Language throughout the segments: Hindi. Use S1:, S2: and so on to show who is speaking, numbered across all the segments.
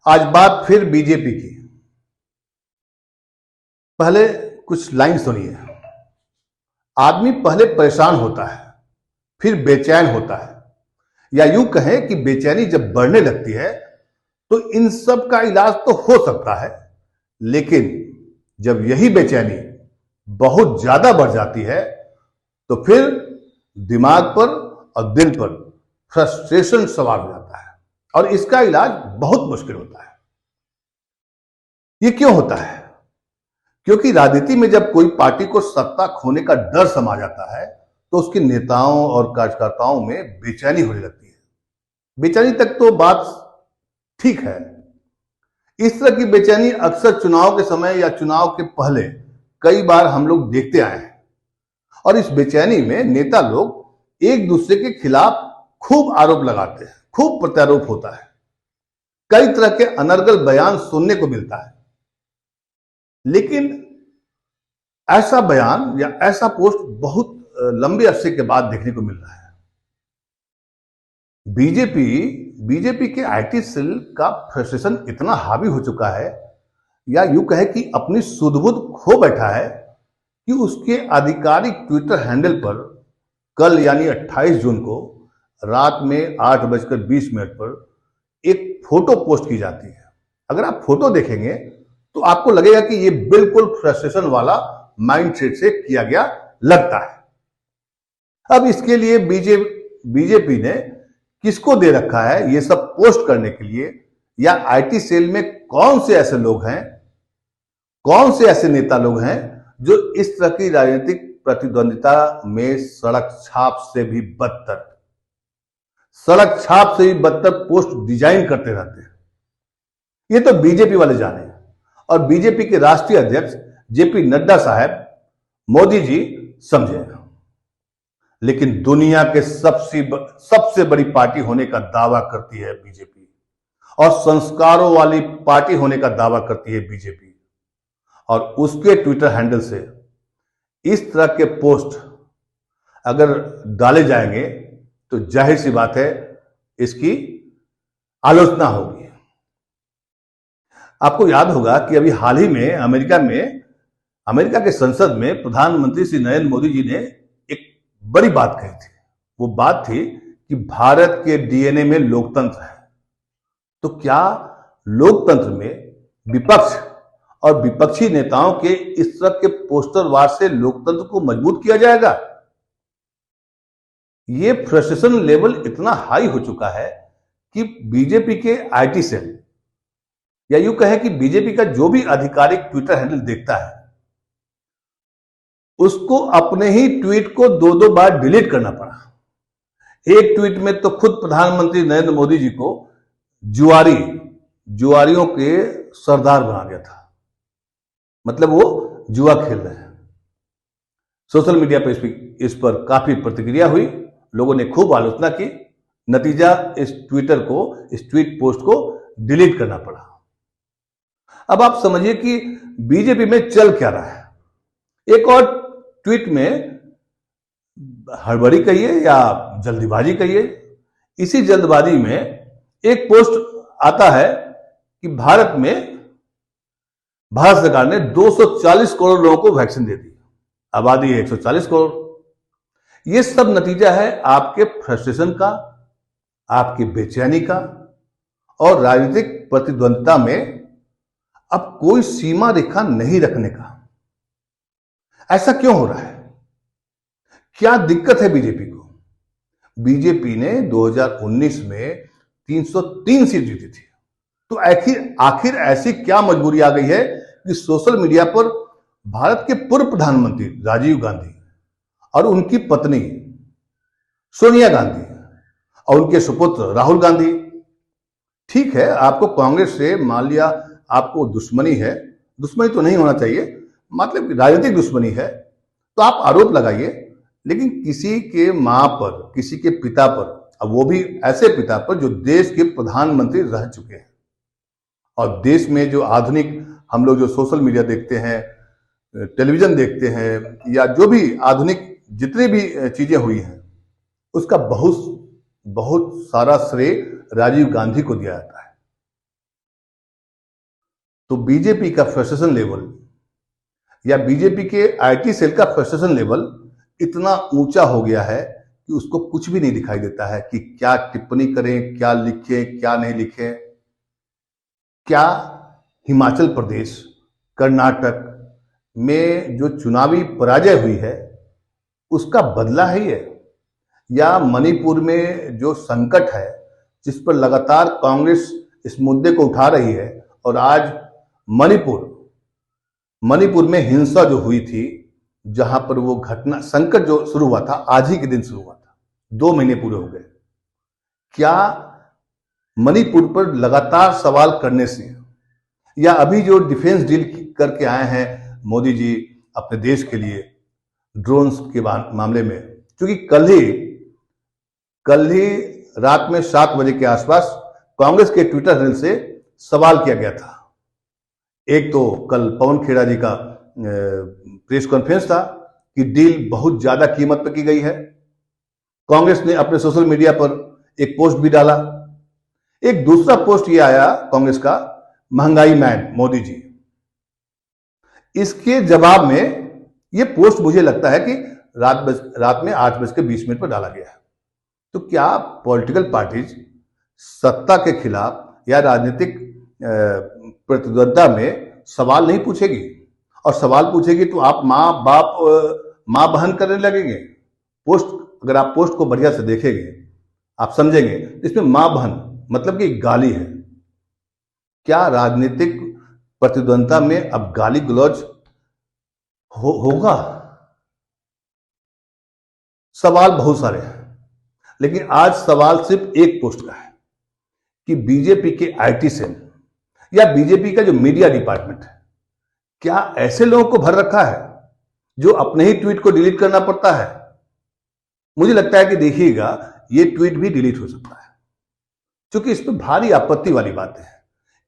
S1: आज बात फिर बीजेपी की। पहले कुछ लाइन सुनिए। आदमी पहले परेशान होता है, फिर बेचैन होता है, या यूं कहें कि बेचैनी जब बढ़ने लगती है तो इन सब का इलाज तो हो सकता है, लेकिन जब यही बेचैनी बहुत ज्यादा बढ़ जाती है तो फिर दिमाग पर और दिल पर फ्रस्ट्रेशन सवार हो जाता है और इसका इलाज बहुत मुश्किल होता है। ये क्यों होता है? क्योंकि राजनीति में जब कोई पार्टी को सत्ता खोने का डर समा जाता है तो उसके नेताओं और कार्यकर्ताओं में बेचैनी होने लगती है। बेचैनी तक तो बात ठीक है। इस तरह की बेचैनी अक्सर चुनाव के समय या चुनाव के पहले कई बार हम लोग देखते आए हैं और इस बेचैनी में नेता लोग एक दूसरे के खिलाफ खूब आरोप लगाते हैं, खूब प्रत्यारोप होता है, कई तरह के अनर्गल बयान सुनने को मिलता है। लेकिन ऐसा बयान या ऐसा पोस्ट बहुत लंबे अरसे के बाद देखने को मिल रहा है। बीजेपी के आईटी सेल का फ्रस्ट्रेशन इतना हावी हो चुका है, या यूं कहे कि अपनी सुध-बुध खो बैठा है, कि उसके आधिकारिक ट्विटर हैंडल पर कल यानी 28 जून को रात में 8:20 पर एक फोटो पोस्ट की जाती है। अगर आप फोटो देखेंगे तो आपको लगेगा कि ये बिल्कुल फ्रस्ट्रेशन वाला माइंडसेट से किया गया लगता है। अब इसके लिए बीजेपी ने किसको दे रखा है ये सब पोस्ट करने के लिए, या आईटी सेल में कौन से ऐसे लोग हैं, कौन से ऐसे नेता लोग हैं जो इस तरह की राजनीतिक प्रतिद्वंदिता में सड़क छाप से भी बदतर पोस्ट डिजाइन करते रहते हैं। ये तो बीजेपी वाले जाने, और बीजेपी के राष्ट्रीय अध्यक्ष जेपी नड्डा साहब, मोदी जी समझे। लेकिन दुनिया के सबसे बड़ी पार्टी होने का दावा करती है बीजेपी, और संस्कारों वाली पार्टी होने का दावा करती है बीजेपी, और उसके ट्विटर हैंडल से इस तरह के पोस्ट अगर डाले जाएंगे तो जाहिर सी बात है इसकी आलोचना होगी। आपको याद होगा कि अभी हाल ही में अमेरिका के संसद में प्रधानमंत्री श्री नरेंद्र मोदी जी ने एक बड़ी बात कही थी। वो बात थी कि भारत के डीएनए में लोकतंत्र है। तो क्या लोकतंत्र में विपक्ष और विपक्षी नेताओं के इस तरह के पोस्टर वार से लोकतंत्र को मजबूत किया जाएगा? ये फ्रस्ट्रेशन लेवल इतना हाई हो चुका है कि बीजेपी के आईटी सेल, या यूं कहें कि बीजेपी का जो भी आधिकारिक ट्विटर हैंडल देखता है, उसको अपने ही ट्वीट को 2-2 बार डिलीट करना पड़ा। एक ट्वीट में तो खुद प्रधानमंत्री नरेंद्र मोदी जी को जुआरियों के सरदार बना दिया था। मतलब वो जुआ खेल रहे हैं। सोशल मीडिया पर इस पर काफी प्रतिक्रिया हुई, लोगों ने खूब आलोचना की। नतीजा इस ट्वीट पोस्ट को डिलीट करना पड़ा। अब आप समझिए कि बीजेपी में चल क्या रहा है। एक और ट्वीट में हड़बड़ी कहिए या जल्दीबाजी कहिए, इसी जल्दबाजी में एक पोस्ट आता है कि भारत सरकार ने 240 करोड़ लोगों को वैक्सीन दे दी, आबादी है 140 करोड़। यह सब नतीजा है आपके फ्रस्ट्रेशन का, आपकी बेचैनी का, और राजनीतिक प्रतिद्वंदिता में अब कोई सीमा रेखा नहीं रखने का। ऐसा क्यों हो रहा है? क्या दिक्कत है बीजेपी को? बीजेपी ने 2019 में 303 सीट जीती थी, तो आखिर ऐसी क्या मजबूरी आ गई है कि सोशल मीडिया पर भारत के पूर्व प्रधानमंत्री राजीव गांधी और उनकी पत्नी सोनिया गांधी और उनके सुपुत्र राहुल गांधी, ठीक है आपको कांग्रेस से मान लिया आपको दुश्मनी है, दुश्मनी तो नहीं होना चाहिए, मतलब राजनीतिक दुश्मनी है, तो आप आरोप लगाइए, लेकिन किसी के मां पर, किसी के पिता पर, अब वो भी ऐसे पिता पर जो देश के प्रधानमंत्री रह चुके हैं, और देश में जो आधुनिक हम लोग जो सोशल मीडिया देखते हैं, टेलीविजन देखते हैं, या जो भी आधुनिक जितनी भी चीजें हुई हैं, उसका बहुत सारा श्रेय राजीव गांधी को दिया जाता है। तो बीजेपी का फ्रस्ट्रेशन लेवल या बीजेपी के आईटी सेल का फ्रस्ट्रेशन लेवल इतना ऊंचा हो गया है कि उसको कुछ भी नहीं दिखाई देता है कि क्या टिप्पणी करें, क्या लिखें, क्या नहीं लिखें। क्या हिमाचल प्रदेश, कर्नाटक में जो चुनावी पराजय हुई है उसका बदला है ये, या मणिपुर में जो संकट है जिस पर लगातार कांग्रेस इस मुद्दे को उठा रही है, और आज मणिपुर में हिंसा जो हुई थी, जहां पर वो घटना संकट जो शुरू हुआ था, आज ही के दिन शुरू हुआ था, 2 महीने पूरे हो गए। क्या मणिपुर पर लगातार सवाल करने से, या अभी जो डिफेंस डील करके आए हैं मोदी जी अपने देश के लिए ड्रोन्स के मामले में, क्योंकि कल ही रात में 7 बजे के आसपास कांग्रेस के ट्विटर हैंडल से सवाल किया गया था। एक तो कल पवन खेड़ा जी का प्रेस कॉन्फ्रेंस था कि डील बहुत ज्यादा कीमत पर की गई है। कांग्रेस ने अपने सोशल मीडिया पर एक पोस्ट भी डाला। एक दूसरा पोस्ट ये आया कांग्रेस का, महंगाई मैन मोदी जी। इसके जवाब में ये पोस्ट मुझे लगता है कि रात में 8:20 पर डाला गया है। तो क्या पॉलिटिकल पार्टीज सत्ता के खिलाफ या राजनीतिक प्रतिद्वंद्विता में सवाल नहीं पूछेगी? और सवाल पूछेगी तो आप माँ बहन करने लगेंगे। अगर आप पोस्ट को बढ़िया से देखेंगे, आप समझेंगे इसमें माँ बहन मतलब कि गाली है। क्या राजनीतिक प्रतिद्वंद्विता में अब गाली गलौज होगा? सवाल बहुत सारे हैं, लेकिन आज सवाल सिर्फ एक पोस्ट का है कि बीजेपी के आईटी सेल या बीजेपी का जो मीडिया डिपार्टमेंट है, क्या ऐसे लोगों को भर रखा है जो अपने ही ट्वीट को डिलीट करना पड़ता है? मुझे लगता है कि देखिएगा, ये ट्वीट भी डिलीट हो सकता है, क्योंकि इस पर भारी आपत्ति वाली बातें हैं।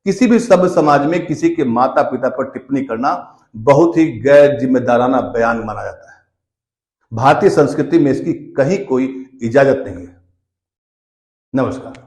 S1: किसी भी सभ्य समाज में किसी के माता पिता पर टिप्पणी करना बहुत ही गैर जिम्मेदाराना बयान माना जाता है। भारतीय संस्कृति में इसकी कहीं कोई इजाजत नहीं है। नमस्कार।